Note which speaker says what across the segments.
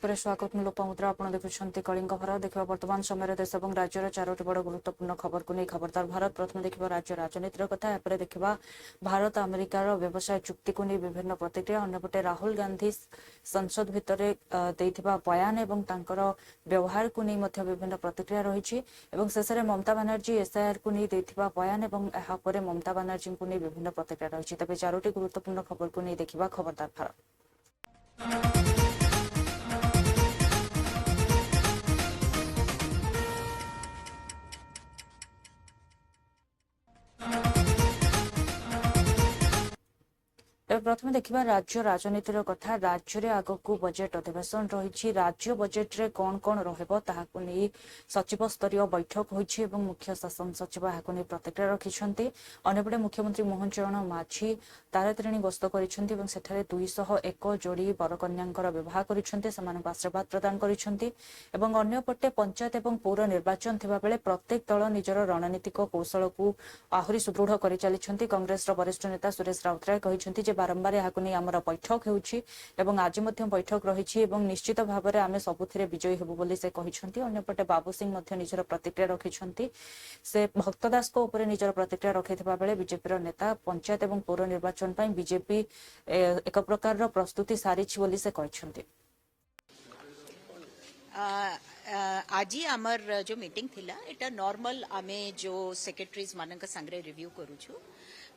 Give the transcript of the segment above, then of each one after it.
Speaker 1: पर स्वागत मु लोपामुद्रा आपण देखुछंती कलिंग भारत देखा वर्तमान समय देश और राज्यर चारोटी बड़ गुरुत्वपूर्ण खबर को नहीं खबरदार भारत प्रथम देखा राज्य राजनीतिर कथा एपर देखा भारत अमेरिकार व्यवसाय चुक्ति को नहीं विभिन्न प्रतिक्रिया अन्यपटे राहुल गांधी संसद भितर बयान एवं तांकर व्यवहार को नहीं विभिन्न प्रतिक्रिया रही शेष में ममता बानर्जी एसआईआर को नहीं बयान और ममता बानर्जी को नहीं विभिन्न प्रतिक्रिया रही तेज चारोटी गुरुत्वपूर्ण खबर को नहीं देखा खबरदार भारत। प्रथम देखा राज्य राजनीतिर कथा राज्य में आगक बजेट अधिवेशन रही राज्य बजेट रे कौन कौन रही सचिव स्तरीय बैठक होती मुख्य शासन सचिव यह प्रतिक्रिया रखिंट अंपटे मुख्यमंत्री मोहन चरण माझी तारातारिणी गस्त कर 201 जोड़ी बरकन्या विवाह कर आशीर्वाद प्रदान करपटे पंचायत और पौर निर्वाचन थिबा बेले प्रत्येक दल निजर रणनीतिक कौशल को आहरी सुदृढ़ कर चली कांग्रेस वरिष्ठ नेता सुरेश राउतराय कहते बारंबार यहाँ आमर बैठक होज बैठक रही निश्चित भाव में आम सबुथिरे विजयी हेबु बोली से कहते अन्यपटे बाबू सिंह निजर प्रतिक्रिया रखिंट से भक्त दास निजर प्रतिक्रिया रखिथिबा बेले बीजेपी नेता पंचायत और पौर निर्वाचन पर बीजेपी एक प्रकार प्रस्तुति सारी बोली से कहते
Speaker 2: आज आमर जो मीटिंग थिला एटा नॉर्मल आमे जो सेक्रेटरीज मानक संगे रिव्यू करूछु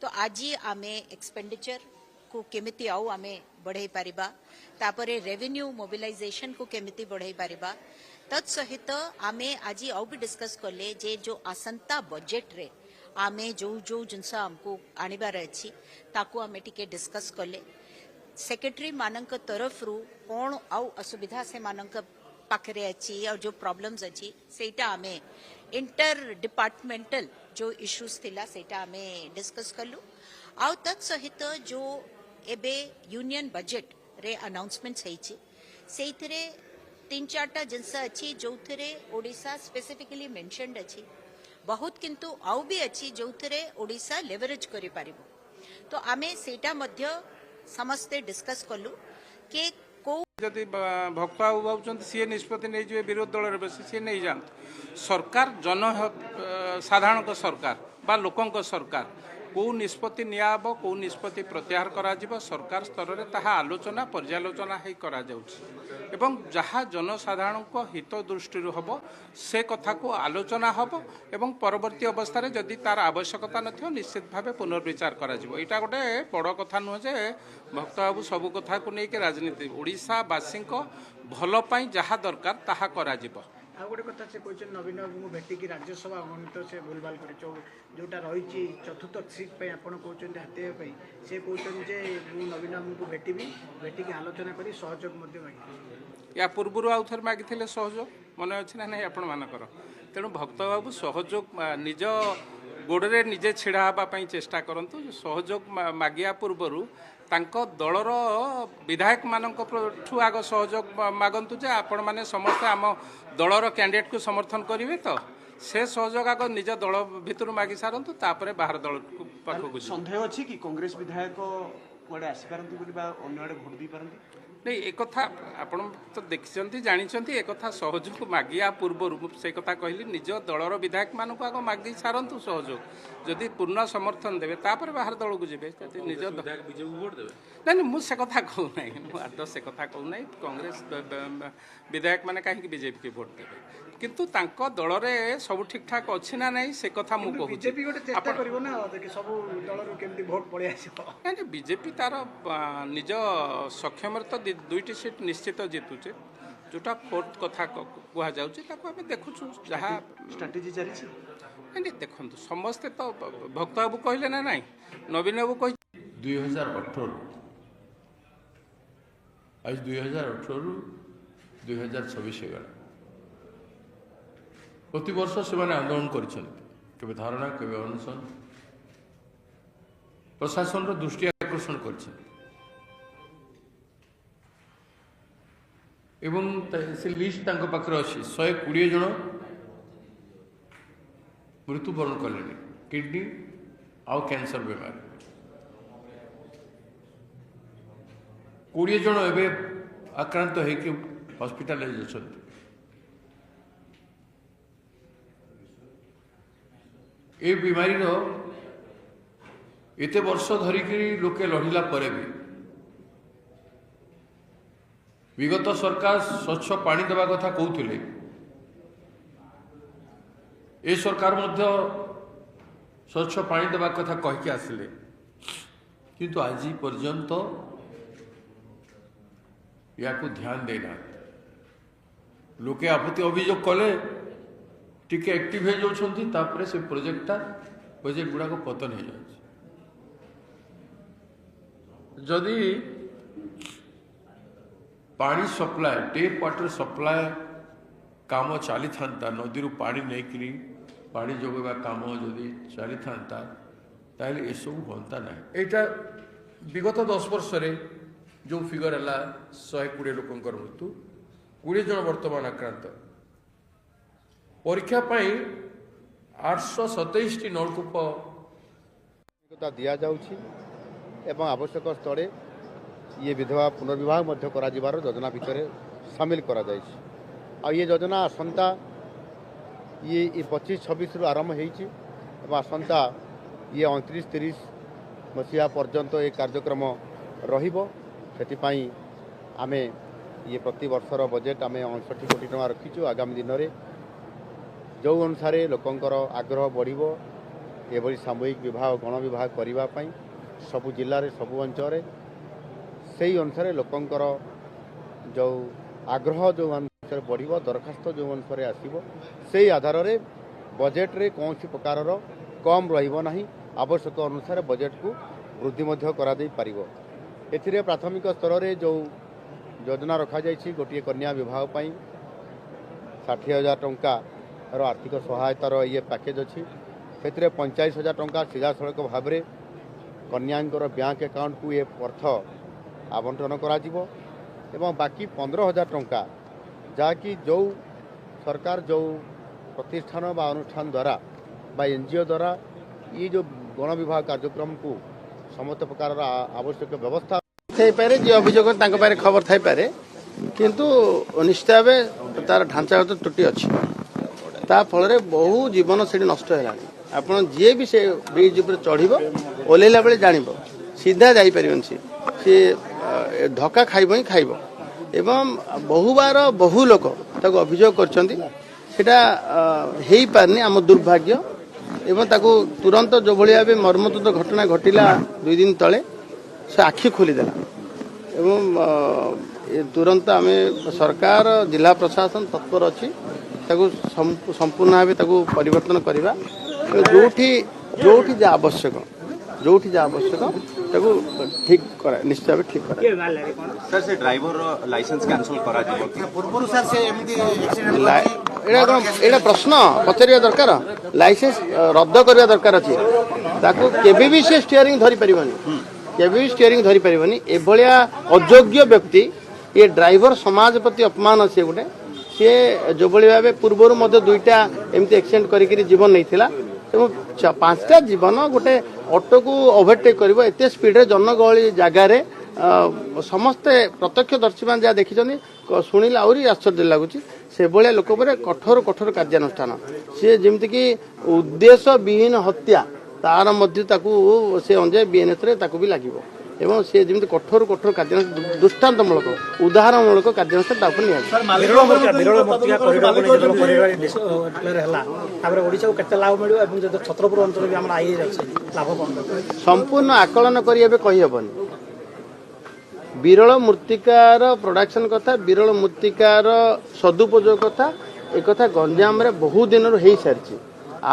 Speaker 2: तो आज आमे एक्सपेंडिचर को केमिति आउ आमे बढ़ाई पारिबा तापरे रेवेन्यू मोबिलाइजेशन को केमिति बढ़ाई पारिबा तत्सहित आमे आज आउ भी डिस्कस करले जे जो आसंता बजेट रे आमे जो जो जिनसा हमको आनिबार अछि ताको आमे टिके डिस्कस करले सेक्रेटरी मानक तरफ रु कोन आउ असुविधा से मानक पाखरे अच्छी और जो प्रॉब्लम्स अच्छी सेटा आमे इंटर डिपार्टमेंटल जो इश्यूज थिला सेटा आमे डिस्कस करलु आउ तत् सहित जो एबे यूनियन बजेट रे अनाउंसमेंट्स हेछि सेइथरे 3-4टा जिनसा अच्छी जो थरे ओडिसा स्पेसिफिकली मेंशनड अच्छी बहुत किंतु आउ भी अच्छी जो थरे ओडिसा लेवरेज करि पारिबो तो आमे सेटा मध्य समस्ते डिस्कस करलु के
Speaker 3: जदि भक्त बाबू भावुं सी निष्पत्ति नहीं जाए विरोध दल बस सी नहीं जातु सरकार जन साधारण सरकार बा लोकों सरकार कौ निष्पत्ति नियाब कौ निष्पत्ति प्रत्याहार करा सरकार स्तर में ताहा आलोचना पर्यालोचना ही करा जाउछि एवं जहाँ जनसाधारण हित दृष्टि हम से कथा को आलोचना हम एवं परवर्ती अवस्था जदि तार आवश्यकता नथियो निश्चित भाव पुनर्विचार करा यहाँ गोटे बड़ कथा नुह जे भक्त बाबू सबू कथा को लेकिन राजनीति ओडिशावासी भल पाई जहाँ दरकार ताहा करा जिवो
Speaker 4: आ गोटे कथा से कहते नवीन बाबू को भेटिकी राज्यसभा अगणित से भूलभाल कर जोटा रही चतुर्थ सीट पर आपड़ कहते हाथेवाई से कहते नवीन बाबू को भेटिकी आलोचना कर सहयोग मांगी
Speaker 3: या पूर्व आउ थे मागिले सहयोग मन अच्छी ना नहीं आपण मानकर तेणु भक्त बाबू सहयोग निज गोड़े निजे छिड़ा हाँपाई चेष्टा करूँ सहयोग मागिया पूर्वर तांको दलर विधायक मानक ठू आग सहयोग मागंतु जे आपण माने समस्त आम दलर कैंडिडेट को समर्थन करेंगे तो से सहयोग आग निज दल भितर मागी सारंतु तापरे बाहर दल पाखक
Speaker 5: संदेह अच्छी कि कांग्रेस विधायक कुआडे आसी पारंती बोली बा अन्य आडे भोट दी पारंती
Speaker 3: नहीं एक कथा आपण तो देखिछंती जानिछंती एक कथा सहयोग मागिया पूर्व से कथा कहली निज दलर विधायक मानक आग मागी सारंतु सहयोग जदि पूर्ण समर्थन देवे तापर बाहर दल को जीवे निज बीजेपी भोट देवे नहीं मुझे कथा कहू ना आदौ से कथा कहू ना कांग्रेस विधायक माने कहीं बीजेपी की भोट देवे किंतु तांको दल रे सब ठीक ठाक अच्छी ना नहीं से कथा मु कहू
Speaker 4: बीजेपी गोटे चेष्टा करिवो ना सब दल रो केमती भोट पड़े आसीबो
Speaker 3: नहीं बीजेपी तार निज सक्षम तो 2टी सीट निश्चित जीतुचे जोटा फोर्थ कथा कह जाऊँ देखुचु जहाँ
Speaker 5: स्ट्राटेजी चली
Speaker 3: नहीं देखु समस्ते तो भक्त बाबू कहले ना नहीं नवीन बाबू कह
Speaker 6: 2018 आज 2018 2026 गला प्रति वर्ष से आंदोलन कर धारणा केवे अनशन प्रशासन दृष्टि आकर्षण कर से लिस्ट पाखे अच्छी 120 जन मृत्युवरण कले किडनी आउ कैंसर बीमार 20 जन एवं आक्रांत होकर हॉस्पिटलाइज अछंती ए बीमारी रो एते वर्ष धरिकी लोके लड़िला परे भी विगत सरकार स्वच्छ पानी देवा कथा कहते ए सरकार मध्य स्वच्छ पानी देवा कथा कहके आसिले किंतु आज पर्यंत या ध्यान देना लोके आपत्ति अभियोग कले टिके एक्टिव हो जाउछंती तापरे से प्रोजेक्टटा प्रोजेक्ट गुड़ा को पतन हो जाए जदि पानी सप्लाय टेप वाटर सप्लाय काम चली था नदी पानी नहीं पानी जोगवा काम जदि चली था ताहले ये सब होता ना यहाँ विगत 10 वर्ष जो फिगर है 120 लोकंर मृत्यु 20 जन वर्तमान आक्रांत परीक्षा 827 नलकूप
Speaker 7: दि जाऊँगी एवं आवश्यक स्थले ये विधवा पुनर्विवाह मध्य कराजिबार योजना भितर सामिल करा जायछि। आ ये योजना आसंता ये 25-26 रु आरंभ होइछि एवं आसंता ये 29-30 मसीहा पर्यंत ये कार्यक्रम रहिबो। सेतिपाई आमे ये प्रति वर्षर बजेट आमे 69 कोटी टका रखिछु। आगामी दिन में जो अनुसार लोकंकर आग्रह बढ़िबो एभली सामूहिक विवाह गण विवाह करिबा पई सबु जिल्ला रे सबु अंचल से अनुसार लोकंकर जो आग्रह जो अनुसार बढ़िबो दरखास्त जो अनुसार आसीबो से आधार रे बजेट रे कौन प्रकार कम रहिबो नाही आवश्यक अनुसार बजेट को वृद्धि मध्य करा दे पारिबो। एथिरे प्राथमिक स्तर रे जो योजना रखा जायछि गोटे कन्या विवाह पई 60,000 टंका आर्थिक सहायतार ये पैकेज अच्छी से 45,000 टंका सीधा सड़क भाव में कन्यांकर बैंक अकाउंट को ये अर्थ आवंटन करा बाकी 15,000 टंका जहाँकि जो सरकार जो प्रतिष्ठान बा अनुष्ठान द्वारा बा एनजीओ द्वारा ये जो गण विवाह कार्यक्रम को समस्त प्रकार आवश्यक व्यवस्था
Speaker 8: थाईपे जी अभियोग खबर थाईपे किंतु निश्चित भाव तार ढांचागत त्रुटि अच्छी ता फल बहु जीवन से नष्ट है। आपड़ जी भी से ब्रिज उपर चढ़ ओल्ला बेले जान सीधा जापर सी धक्का खाइब ही खाइब एवं बहुबार बहु लोक अभियोग करटा हो पारनी आम दुर्भाग्य एवं ताकू तुरंत जो भाव मर्मतुद घटना घटिला 2 दिन तले से आखि खोलीदेला एवं तुरंत आम सरकार जिला प्रशासन तत्पर अच्छी संपूर्ण भाव परिवर्तन करवा जो जा आवश्यक ठीक करा निश्चित भाव ठीक करा।
Speaker 5: सर से ड्राइवर लाइसेंस कैंसल करा
Speaker 4: पूर्व सर से
Speaker 8: एटा प्रश्न पचारिया दरकार लाइसेंस रद्द करवा दरकार अच्छी ताकू केबे भी से स्टीयरिंग धरी परिबनी केबे भी स्टीयरिंग धरी परिबनी एभलिया अयोग्य व्यक्ति ये ड्राइवर समाज प्रति अपमान अच्छे गोटे सी जो भाव पूर्वर मध्य 2टा एमती एक्सीडेंट करी जीवन नहीं थिला एवं 5टा जीवन गोटे ऑटो को ओवरटेक कर एत स्पीड रे जनगहली जगार समस्ते प्रत्यक्षदर्शी मैंने जहाँ देखी शुणिले आहरी आश्चर्य लगुच से भाया लोक कठोर कठोर कार्यानुष्ठान सी जमीक उद्देश्य विहीन हत्या तार मध्य से अंजे बीएनएस रे ताकू भी लगे एवं सी जमी कठोर कठोर कार्यानुष्ठान दृष्टान्तमूलक उदाहरणमूलक कार्यानुष्ठान संपूर्ण आकलन करहबनी विरल मृत्तिकार प्रोडक्शन कथा विरल मृत्तिकार सदुपयोग कथा एक कथा गंजाम रे बहु दिन हो सारी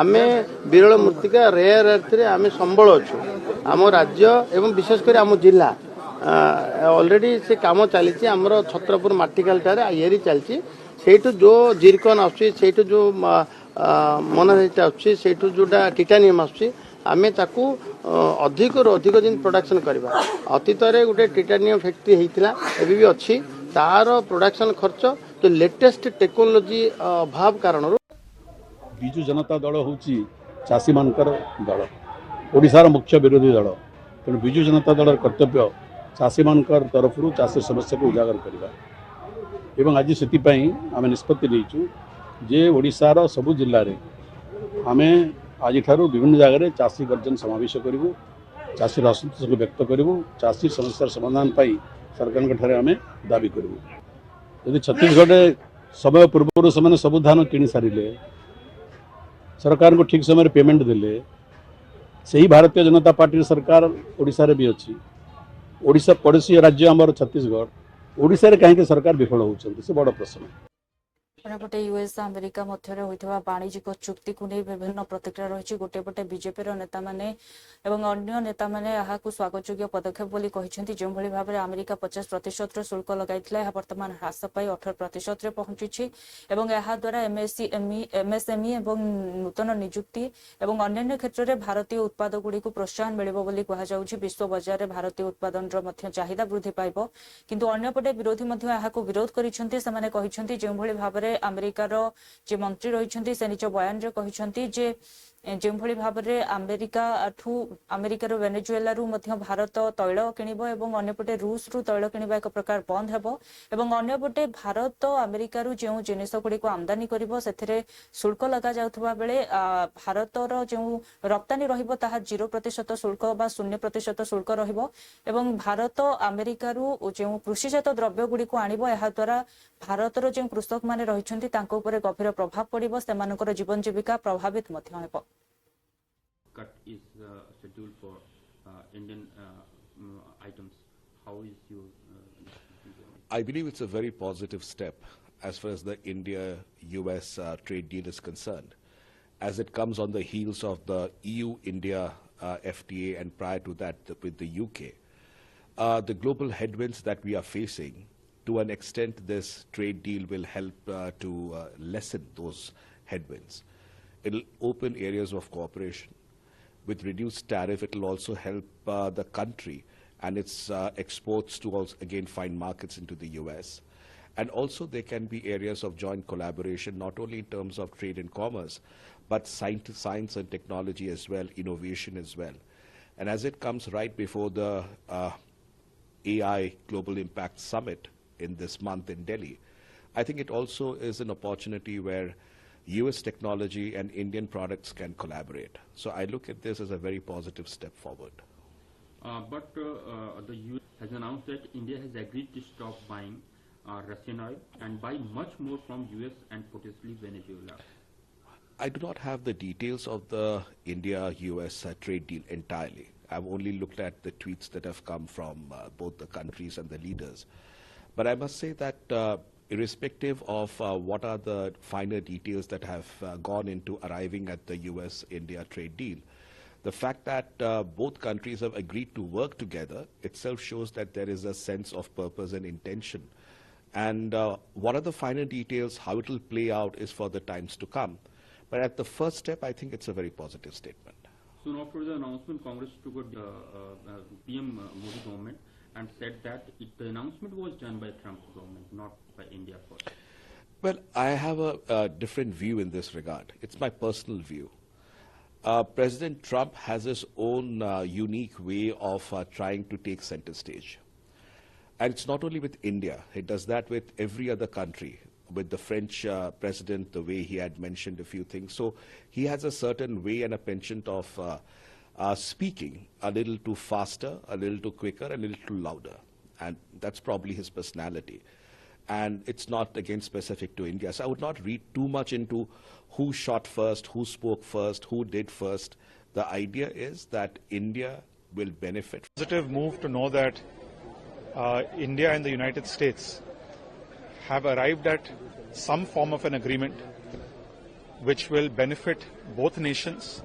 Speaker 8: आमे विरल मृत्तिका रेयर अर्थ रे आमे संबल अच्छु आम राज्य एवं विशेषकर आम जिला ऑलरेडी से काम चली आमर छत्रपुर माटिकाल आईआरी चलती सेठू जो जिरकन आसू जो मोनाजाइट आसू जोटा टिटानियम आमे ताकू अधिक रू अधिक दिन प्रोडक्शन करवा अतीत में गोटे टिटानियम फैक्ट्री होता एवं भी अच्छी तार प्रोडक्शन खर्च जो लेटेस्ट टेक्नोलोजी अभाव कारण
Speaker 9: विजु जनता दल हूँ चाषी मानकर दल ओडिशार मुख्य विरोधी दल तेणु विजु जनता दल कर्तव्य चाषी मानकर तरफ चाषी समस्या को उजागर करवा एवं आज से आम निष्पत्ति नहीं जे ओडिशार सबु जिले में आम आज विभिन्न जगह चाषी गर्जन समावेश करूँ चाषी असंतोष को व्यक्त करूँ चाषी समस्या समाधान पाई सरकार आम दाबी करूँ यदि छत्तीसगढ़ समय पूर्व से सब धान किणी सारे सरकार को ठीक समय पेमेंट देले से ही भारतीय जनता पार्टी सरकार ओडिशा रे भी अच्छी ओडिशा पड़ोसी राज्य आमर छत्तीसगढ़ ओडिशा रे कहीं सरकार विफल होउछन्ति से बड़ प्रश्न
Speaker 1: अन्यपटे यूएस अमेरिका मध्य होइथवा वाणिज्यिक चुक्ति को नहीं विभिन्न प्रतिक्रिया रही गोटे पटे बीजेपी नेता माने एवं अन्य नेता माने यहाँ स्वागत योग्य पदक्षेप बोली कहिसेंति जो भली भाबरे अमेरिका 50% शुल्क लगाइथिला यह वर्तमान ह्रास पाई 18% रे पहुंची एवं यह द्वारा एमएसएमई एवं नूतन नियुक्ति एवं अन्य क्षेत्र में भारतीय उत्पाद गुड़ी को प्रोत्साहन मिलिबो बोली कहा जाउछि विश्व बाजार में भारतीय उत्पादन मध्य चाहिदा वृद्धि पाइबो किंतु अन्यपटे विरोधी मध्य यहाँ विरोध करिसेंति सेमाने कहिसेंति जो भली भाबरे अमेरिकार जे मंत्री रही से निज बयान रे कहिसेंति जे जो भली भाबरे अमेरिकार वेनेजुएला रु मध्य भारत तैल किनिबो एवं अन्यपटे रूस रु तैल किनिबा एक प्रकार बंद हेबो एवं अन्यपटे भारत अमेरिका रु जो जिनिस गुडी को आमदानी करिबो सेथिरे शुल्क लगा जाउथबा बेले भारतर जो रप्तानी रहिबो ताहा 0% शुल्क बा 0% शुल्क रहिबो एवं भारत अमेरिका रु जो कृषिजात द्रव्य गुडी को आनिबो एहा द्वारा भारतर जो कृषक माने रहिछन्ति तांको उपरे गभीर प्रभाव पड़िबो सेमानकर जीवन जीविका प्रभावित मध्य हेबो
Speaker 10: cut is scheduled for Indian items. How is your?
Speaker 11: I believe it's a very positive step as far as the India-US trade deal is concerned, as it comes on the heels of the EU-India FTA and prior to that with the UK. The global headwinds that we are facing, to an extent, this trade deal will help to lessen those headwinds. It'll open areas of cooperation. With reduced tariff, it will also help the country and its exports to also again find markets into the US. And also there can be areas of joint collaboration, not only in terms of trade and commerce, but science and technology as well, innovation as well. And as it comes right before the AI Global Impact Summit in this month in Delhi, I think it also is an opportunity where US technology and Indian products can collaborate. So I look at this as a very positive step forward.
Speaker 10: But the US has announced that India has agreed to stop buying Russian oil and buy much more from US and potentially Venezuela.
Speaker 11: I do not have the details of the India-US trade deal entirely. I've only looked at the tweets that have come from both the countries and the leaders. But I must say that irrespective of what are the finer details that have gone into arriving at the US-India trade deal, the fact that both countries have agreed to work together itself shows that there is a sense of purpose and intention. And what are the finer details, how it will play out is for the times to come. But at the first step, I think it's a very positive statement.
Speaker 10: Soon after the announcement, Congress took a PM Modi government and said that the announcement was done by Trump government, not by India first.
Speaker 11: Well, I have a different view in this regard. It's my personal view. President Trump has his own unique way of trying to take center stage. And it's not only with India. He does that with every other country. With the French president, the way he had mentioned a few things. So he has a certain way and a penchant of speaking a little too faster, a little too quicker, a little too louder. And that's probably his personality. And it's not, again, specific to India. So I would not read too much into who shot first, who spoke first, who did first. The idea is that India will benefit.
Speaker 12: Positive move to know that India and the United States have arrived at some form of an agreement which will benefit both nations,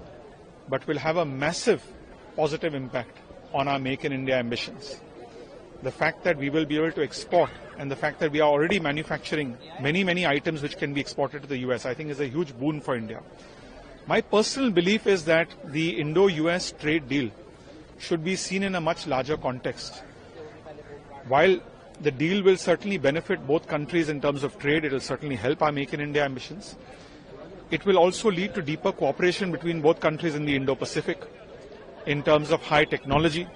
Speaker 12: but will have a massive positive impact on our Make in India ambitions. The fact that we will be able to export and the fact that we are already manufacturing many items which can be exported to the US, I think is a huge boon for India. My personal belief is that the Indo-US trade deal should be seen in a much larger context. While the deal will certainly benefit both countries in terms of trade, it will certainly help our Make in India ambitions. It will also lead to deeper cooperation between both countries in the Indo-Pacific in terms of high technology,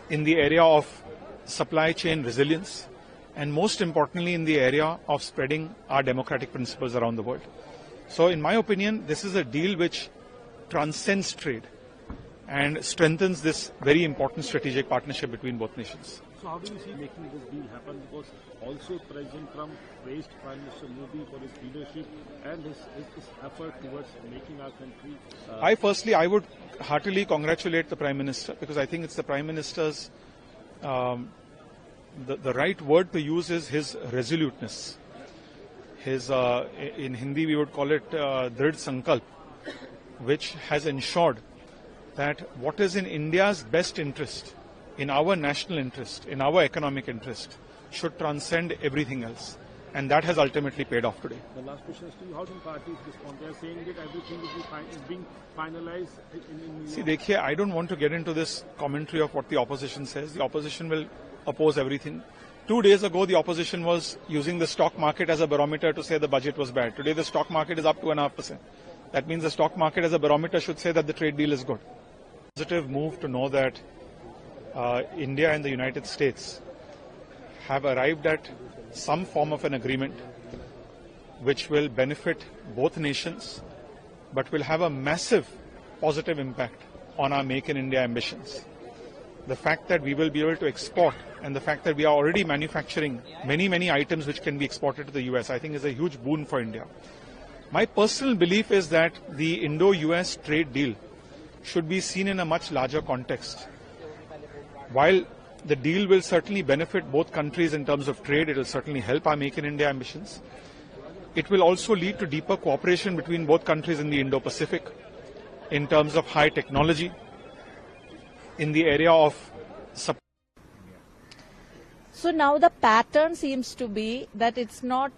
Speaker 12: in the area of supply chain resilience, and most importantly in the area of spreading our democratic principles around the world. So in my opinion, this is a deal which transcends trade and strengthens this very important strategic partnership between both nations.
Speaker 9: So how do you see making this deal happen? Because also President Trump praised Prime Minister Modi for his leadership and his effort towards making our country.
Speaker 12: I would heartily congratulate the Prime Minister, because I think it's the Prime Minister's, the right word to use is his resoluteness. His, in Hindi we would call it Drid Sankalp, which has ensured that what is in India's best interest, in our national interest, in our economic interest, should transcend everything else. And that has ultimately paid off today.
Speaker 9: The last question is to you, how do parties respond? They are saying that everything is being finalized in
Speaker 12: See, dekhiye, I don't want to get into this commentary of what the opposition says. The opposition will oppose everything. 2 days ago, the opposition was using the stock market as a barometer to say the budget was bad. Today, the stock market is up 2.5%. That means the stock market as a barometer should say that the trade deal is good. Positive move to know that India and the United States have arrived at some form of an agreement which will benefit both nations, but will have a massive positive impact on our Make in India ambitions. The fact that we will be able to export and the fact that we are already manufacturing many items which can be exported to the US, I think is a huge boon for India. My personal belief is that the Indo-US trade deal should be seen in a much larger context. While the deal will certainly benefit both countries in terms of trade, it will certainly help our Make in India ambitions. It will also lead to deeper cooperation between both countries in the Indo-Pacific in terms of high technology, in the area of supply.
Speaker 13: So now the pattern seems to be that it's not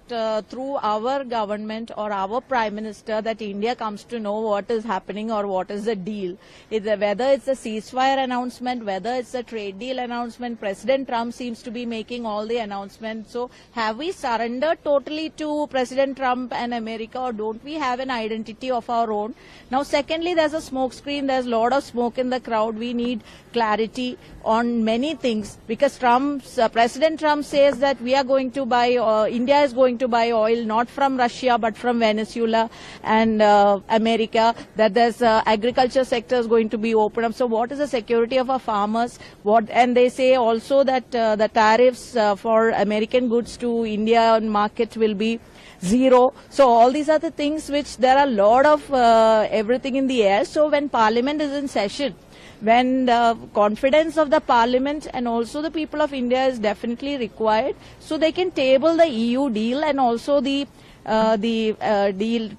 Speaker 13: through our government or our Prime Minister that India comes to know what is happening or what is the deal. Whether it's a ceasefire announcement, whether it's a trade deal announcement, President Trump seems to be making all the announcements. So have we surrendered totally to President Trump and America, or don't we have an identity of our own? Now secondly, there's a smoke screen, there's a lot of smoke in the crowd. We need clarity on many things, because President Trump says that we are going to buy, India is going to buy oil not from Russia but from Venezuela and America, that there's agriculture sector is going to be opened up. So what is the security of our farmers? And they say also that the tariffs for American goods to India market will be zero. So all these are the things which there are a lot of everything in the air. So when Parliament is in session, when the confidence of the Parliament and also the people of India is definitely required, so they can table the EU deal and also the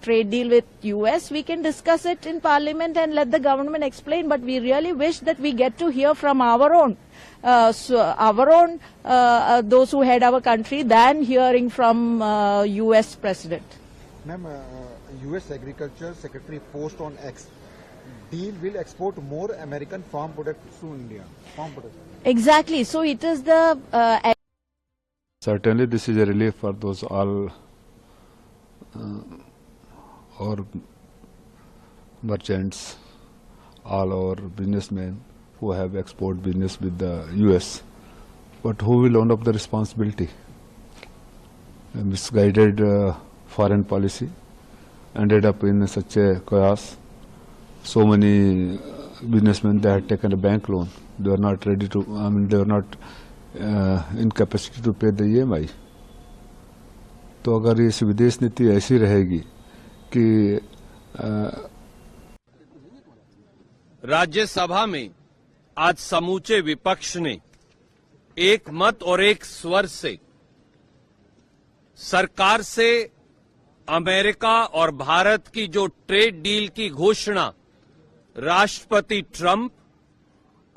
Speaker 13: trade deal with US. We can discuss it in Parliament and let the government explain. But we really wish that we get to hear from our own, those who head our country, than hearing from US President.
Speaker 14: Ma'am, US Agriculture Secretary post on X. Deal will export more American farm products to India. Farm products.
Speaker 13: Exactly. So it is the.
Speaker 15: Certainly, this is a relief for those all our merchants, all our businessmen who have export business with the US. But who will own up the responsibility? A misguided foreign policy ended up in such a chaos. So many businessmen, they had taken a bank loan. They were not ready to, they were not in capacity to pay the EMI. तो अगर इस विदेश नीति ऐसी रहेगी कि
Speaker 16: राज्यसभा में आज समूचे विपक्ष ने एक मत और एक स्वर से सरकार से अमेरिका और भारत की जो ट्रेड डील की घोषणा राष्ट्रपति ट्रंप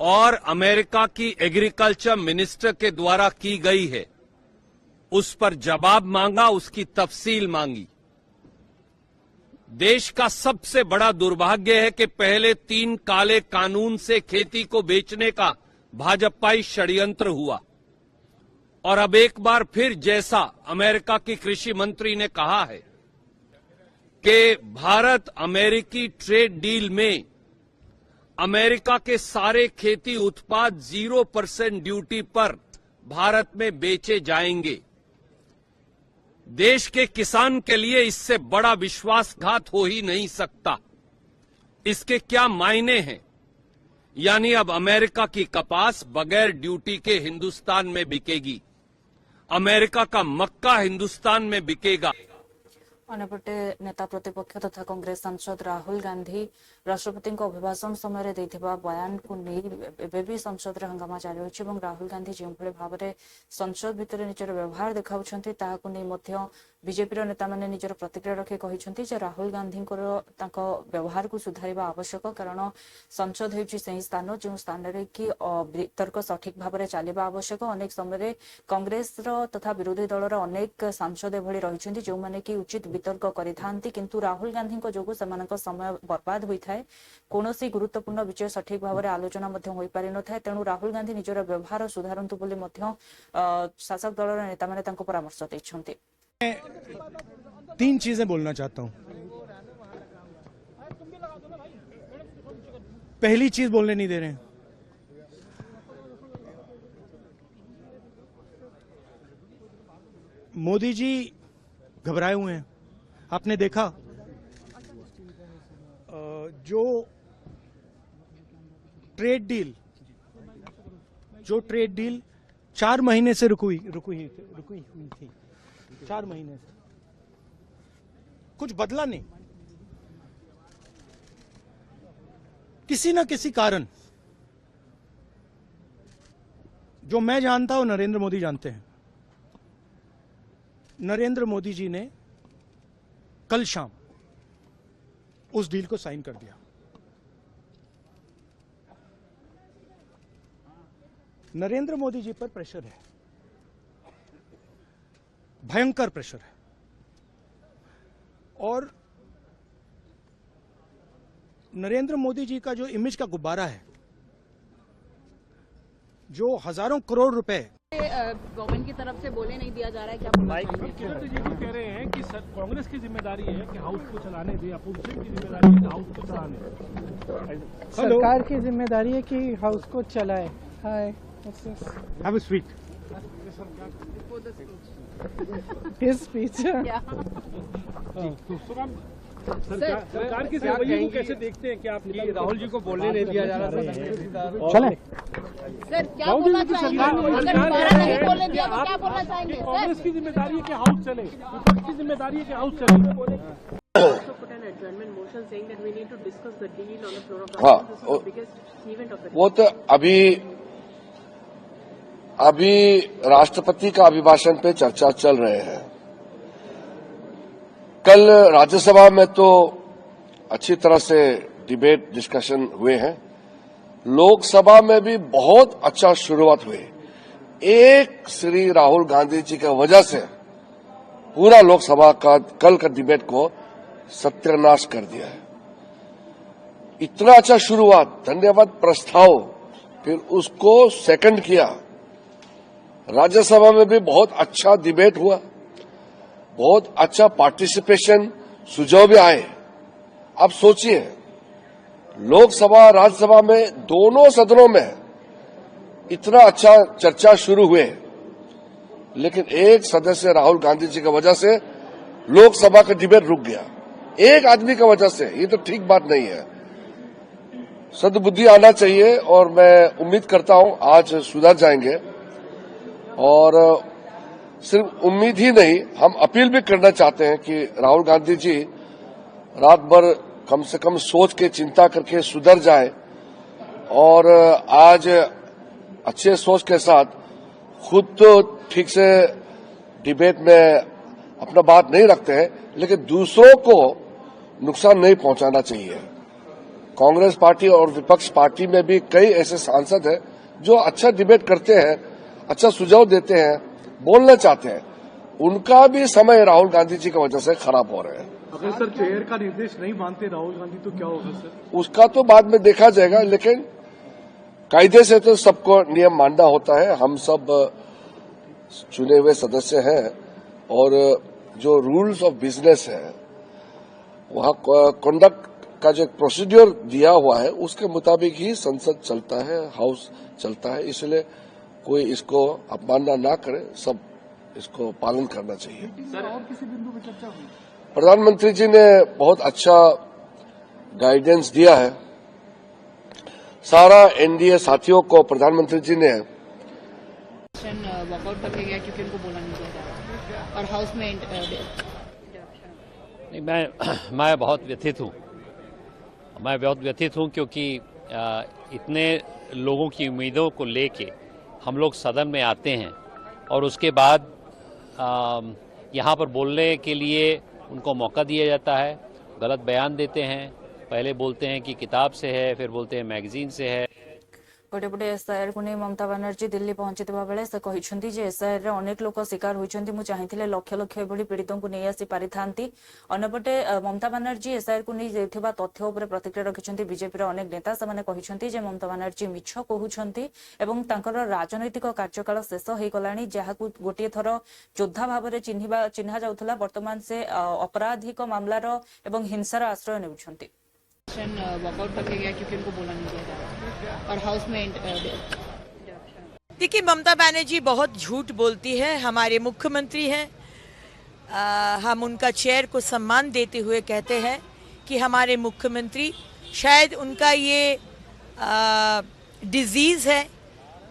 Speaker 16: और अमेरिका की एग्रीकल्चर मिनिस्टर के द्वारा की गई है, उस पर जवाब मांगा, उसकी तफसील मांगी। देश का सबसे बड़ा दुर्भाग्य है कि पहले 3 काले कानून से खेती को बेचने का भाजपाई षड्यंत्र हुआ, और अब एक बार फिर जैसा अमेरिका की कृषि मंत्री ने कहा है कि भारत अमेरिकी ट्रेड डील में अमेरिका के सारे खेती उत्पाद 0% ड्यूटी पर भारत में बेचे जाएंगे। देश के किसान के लिए इससे बड़ा विश्वासघात हो ही नहीं सकता। इसके क्या मायने हैं? यानी अब अमेरिका की कपास बगैर ड्यूटी के हिंदुस्तान में बिकेगी, अमेरिका का मक्का हिंदुस्तान में बिकेगा।
Speaker 1: अन्यपटे नेता प्रतिपक्ष तथा कांग्रेस सांसद राहुल गांधी राष्ट्रपति अभिभाषण समय देथिबा बयान को नहीं भी संसद हंगामा जारी होछि एवं राहुल गांधी जो भाव में संसद भितर निजर व्यवहार देखाउछन्ति ताहाकु नै मध्य बीजेपी नेता माने निजर प्रतिक्रिया रखी कहिसन्ति जे राहुल गांधी व्यवहार को सुधारिबा आवश्यक, कारण संसद हेउछि ସେହି स्थान जो स्थान रे कि वितर्क सठिक भाव में चलिबा आवश्यक। अनेक समय कांग्रेस तथा विरोधी दलर अनेक सांसद एभଳି रहिसन्ति जो माने कि उचित वितर्क करिथांती, किंतु राहुल गांधी जोगु सेमानक समय बर्बाद होइथाय, कोनोसी गुरुत्वपूर्ण विषय सठिक भाव में आलोचना मध्य होई पारि नथाय। तेणु राहुल गांधी निजर व्यवहार सुधारंतु बोली मध्य शासक दलर नेता माने तांको परामर्श दैछन्ति।
Speaker 17: तीन चीजें बोलना चाहता हूं। पहली चीज बोलने नहीं दे रहे हैं। मोदी जी घबराए हुए हैं। आपने देखा जो ट्रेड डील 4 महीने से रुकी हुई थी 4 महीने से कुछ बदला नहीं। किसी न किसी कारण, जो मैं जानता हूं नरेंद्र मोदी जानते हैं, नरेंद्र मोदी जी ने कल शाम उस डील को साइन कर दिया। नरेंद्र मोदी जी पर प्रेशर है, भयंकर प्रेशर है, और नरेंद्र मोदी जी का जो इमेज का गुब्बारा है, जो हजारों करोड़ रुपए
Speaker 18: गवर्नमेंट की तरफ से बोले नहीं दिया जा रहा है। क्या
Speaker 19: किरण रिजिजू कह रहे हैं कि कांग्रेस की जिम्मेदारी है कि हाउस को चलाने दे, अपोजिशन की जिम्मेदारी है कि हाउस को चलाने दे।
Speaker 20: सरकार की जिम्मेदारी है कि हाउस को चलाए। Hi,
Speaker 17: have a sweet.
Speaker 20: His speech.
Speaker 19: सरकार की रवैये को कैसे देखते हैं? क्या आप राहुल जी को बोलने नहीं दिया जा रहा था?
Speaker 17: चले
Speaker 18: सर, क्या बोलना चाहेंगे? अगर नहीं बोलने दिया तो क्या बोलना चाहेंगे?
Speaker 19: कांग्रेस की जिम्मेदारी है कि हाउस चले, विपक्ष की जिम्मेदारी है कि हाउस चले।
Speaker 21: हाँ, वो तो अभी राष्ट्रपति का अभिभाषण पे चर्चा चल रहे हैं। कल राज्यसभा में तो अच्छी तरह से डिबेट डिस्कशन हुए हैं, लोकसभा में भी बहुत अच्छा शुरुआत हुई। एक श्री राहुल गांधी जी की वजह से पूरा लोकसभा का कल का डिबेट को सत्यानाश कर दिया है। इतना अच्छा शुरुआत, धन्यवाद प्रस्ताव, फिर उसको सेकंड किया। राज्यसभा में भी बहुत अच्छा डिबेट हुआ, बहुत अच्छा पार्टिसिपेशन, सुझाव भी आए। अब सोचिए, लोकसभा राज्यसभा में दोनों सदनों में इतना अच्छा चर्चा शुरू हुए, लेकिन एक सदस्य राहुल गांधी जी की वजह से लोकसभा का डिबेट रुक गया। एक आदमी की वजह से, ये तो ठीक बात नहीं है। सद्बुद्धि आना चाहिए और मैं उम्मीद करता हूं आज सुधर जाएंगे। और सिर्फ उम्मीद ही नहीं, हम अपील भी करना चाहते हैं कि राहुल गांधी जी रात भर कम से कम सोच के चिंता करके सुधर जाए और आज अच्छे सोच के साथ खुद तो ठीक से डिबेट में अपना बात नहीं रखते हैं, लेकिन दूसरों को नुकसान नहीं पहुंचाना चाहिए। कांग्रेस पार्टी और विपक्ष पार्टी में भी कई ऐसे सांसद हैं जो अच्छा डिबेट करते हैं, अच्छा सुझाव देते हैं, बोलना चाहते हैं। उनका भी समय राहुल गांधी जी की वजह से खराब हो रहे हैं।
Speaker 19: अगर सर चेयर का निर्देश नहीं मानते राहुल गांधी तो क्या होगा सर?
Speaker 21: उसका तो बाद में देखा जाएगा, लेकिन कायदे से तो सबको नियम मानना होता है। हम सब चुने हुए सदस्य हैं और जो रूल्स ऑफ बिजनेस है, वहां कंडक्ट का जो प्रोसीड्यूर दिया हुआ है उसके मुताबिक ही संसद चलता है, हाउस चलता है। इसलिए कोई इसको अपमानना ना करे, सब इसको पालन करना चाहिए।
Speaker 4: और किसी बिंदु पर चर्चा हुई?
Speaker 21: प्रधानमंत्री जी ने बहुत अच्छा गाइडेंस दिया है। सारा एनडीए साथियों को प्रधानमंत्री जी ने
Speaker 18: वॉकआउट करके गया क्योंकि उनको बोला नहीं गया और हाउस में
Speaker 2: मैं बहुत व्यथित हूँ। मैं बहुत व्यथित हूँ क्योंकि इतने लोगों की उम्मीदों को लेके हम लोग सदन में आते हैं और उसके बाद यहाँ पर बोलने के लिए उनको मौका दिया जाता है, गलत बयान देते हैं। पहले बोलते हैं कि किताब से है, फिर बोलते हैं मैगजीन से है।
Speaker 1: गोटे पटे एसआईआर को नहीं ममता बानर्जी दिल्ली पहुंची बेले से कहते जे एसआईआर रे अनेक लोक शिकार होती मुझे चाहिए लक्ष लक्ष एभली पीड़ितों को नहीं आसी पारि थांती। अन्यपटे ममता बानर्जी एसआईआर को नहीं देथिबा तथ्य उपर प्रतिक्रिया रखिछन्ती बीजेपी रो अनेक नेता। सेमाने कहिछन्ती जे ममता बानर्जी मिछ कहउछन्ती एवं तांकर राजनैतिक कार्यकाल शेष हो गलानी, जहाकू गोटे थर योद्धा भाव में चिन्हा जाउथला वर्तमान से अपराधिक मामलार एवं हिंसार आश्रय नेउछन्ती।
Speaker 18: वॉकआउट करके गया क्योंकि उनको बोला नहीं गया और हाउस में
Speaker 22: देखिए, ममता बनर्जी बहुत झूठ बोलती है। हमारे मुख्यमंत्री हैं, हम उनका चेयर को सम्मान देते हुए कहते हैं कि हमारे मुख्यमंत्री, शायद उनका ये डिजीज़ है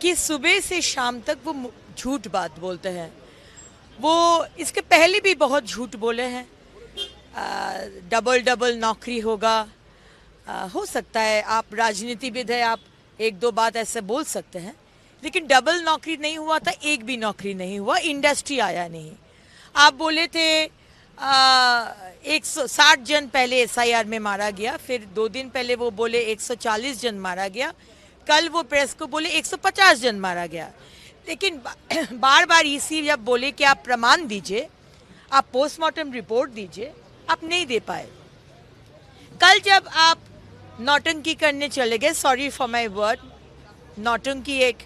Speaker 22: कि सुबह से शाम तक वो झूठ बात बोलते हैं। वो इसके पहले भी बहुत झूठ बोले हैं। डबल नौकरी होगा, हो सकता है आप राजनीतिविद है, आप एक दो बात ऐसे बोल सकते हैं, लेकिन डबल नौकरी नहीं हुआ था, एक भी नौकरी नहीं हुआ, इंडस्ट्री आया नहीं। आप बोले थे 160 जन पहले एसआईआर में मारा गया, फिर 2 दिन पहले वो बोले 140 जन मारा गया, कल वो प्रेस को बोले 150 जन मारा गया। लेकिन बार बार इसी जब बोले कि आप प्रमाण दीजिए, आप पोस्टमार्टम रिपोर्ट दीजिए, आप नहीं दे पाए। कल जब आप नौटंकी करने चले गए, सॉरी फॉर माय वर्ड, नौटंकी एक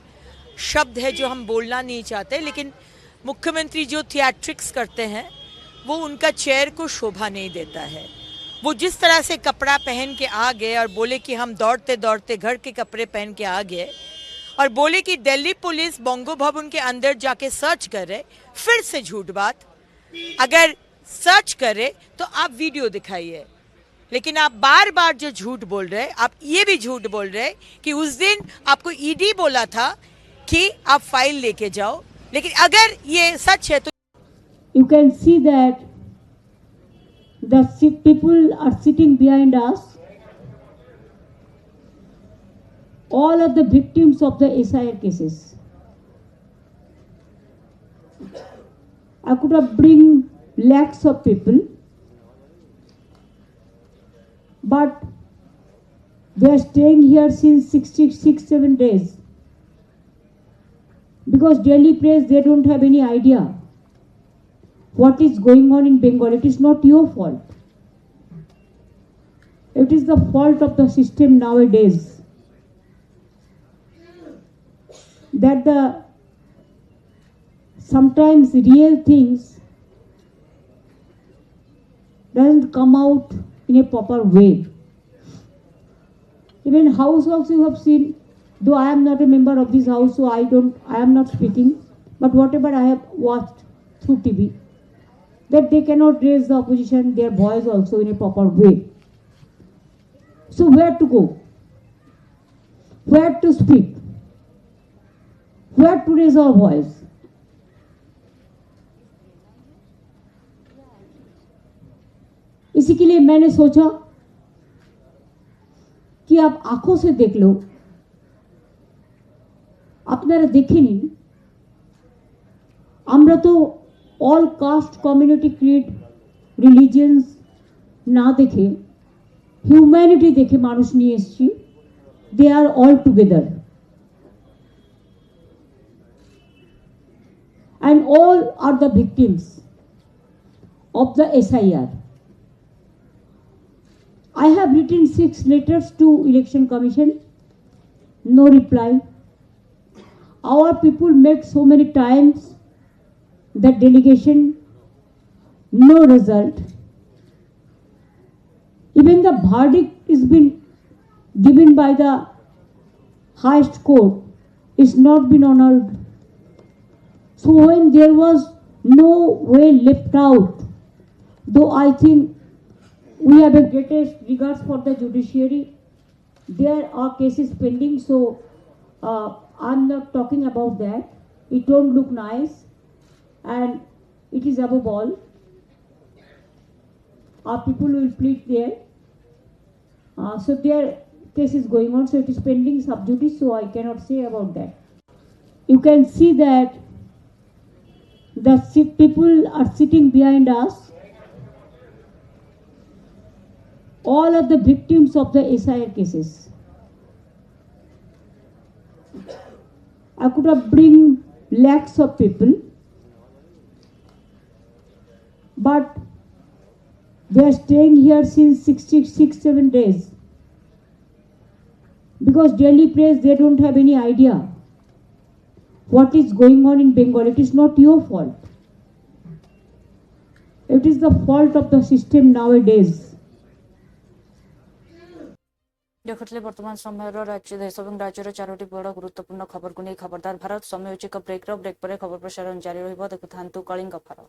Speaker 22: शब्द है जो हम बोलना नहीं चाहते, लेकिन मुख्यमंत्री जो थिएट्रिक्स करते हैं वो उनका चेयर को शोभा नहीं देता है। वो जिस तरह से कपड़ा पहन के आ गए और बोले कि हम दौड़ते दौड़ते घर के कपड़े पहन के आ गए और बोले कि दिल्ली पुलिस बंगो भवन के अंदर जाके सर्च करे, फिर से झूठ बात। अगर सर्च करे तो आप वीडियो दिखाइए, लेकिन आप बार बार जो झूठ बोल रहे हैं, आप ये भी झूठ बोल रहे हैं कि उस दिन आपको ईडी बोला था कि आप फाइल लेके जाओ, लेकिन अगर ये सच है तो
Speaker 23: you can see that the people are sitting behind us, all of the victims of the SIR cases. I could have bring lakhs of people, but they are staying here since 66-7 days because Delhi press, they don't have any idea what is going on in Bengal. It is not your fault. It is the fault of the system nowadays that the sometimes real things doesn't come out in a proper way. Even house also you have seen, though I am not a member of this house, so I am not speaking, but whatever I have watched through TV, that they cannot raise the opposition, their voice also in a proper way. So where to go? Where to speak? Where to raise our voice? इसी के लिए मैंने सोचा कि आप आंखों से देख लो, আপনারা দেখে নিন। আমরা তো all caste, community, creed, religions না দেখে humanity দেখে মানুষ নিয়ে এসেছি। They are all together and all are the victims of the SIR. I have written 6 letters to Election Commission, no reply. Our people met so many times, the delegation, no result. Even the verdict is been given by the highest court is not been honored So when there was no way left out, though I think we have the greatest regards for the judiciary, there are cases pending, so I'm not talking about that. It don't look nice, and it is above all. Our people will plead there. So their case is going on, so it is pending sub judice, so I cannot say about that. You can see that the people are sitting behind us. All of the victims of the SIR cases. I could have bring lakhs of people, but they are staying here since 7 days. Because Delhi press, they don't have any idea what is going on in Bengal. It is not your fault. It is the fault of the system nowadays.
Speaker 1: देखुले वर्तमान समय राज्य देश और राज्यर 4टी बड़ गुरुत्वपूर्ण खबर को नहीं खबरदार भारत समय होची एक ब्रेक पर खबर प्रसारण जारी रहिबो देखुथांतु कलिंग भारत।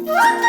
Speaker 18: Ah!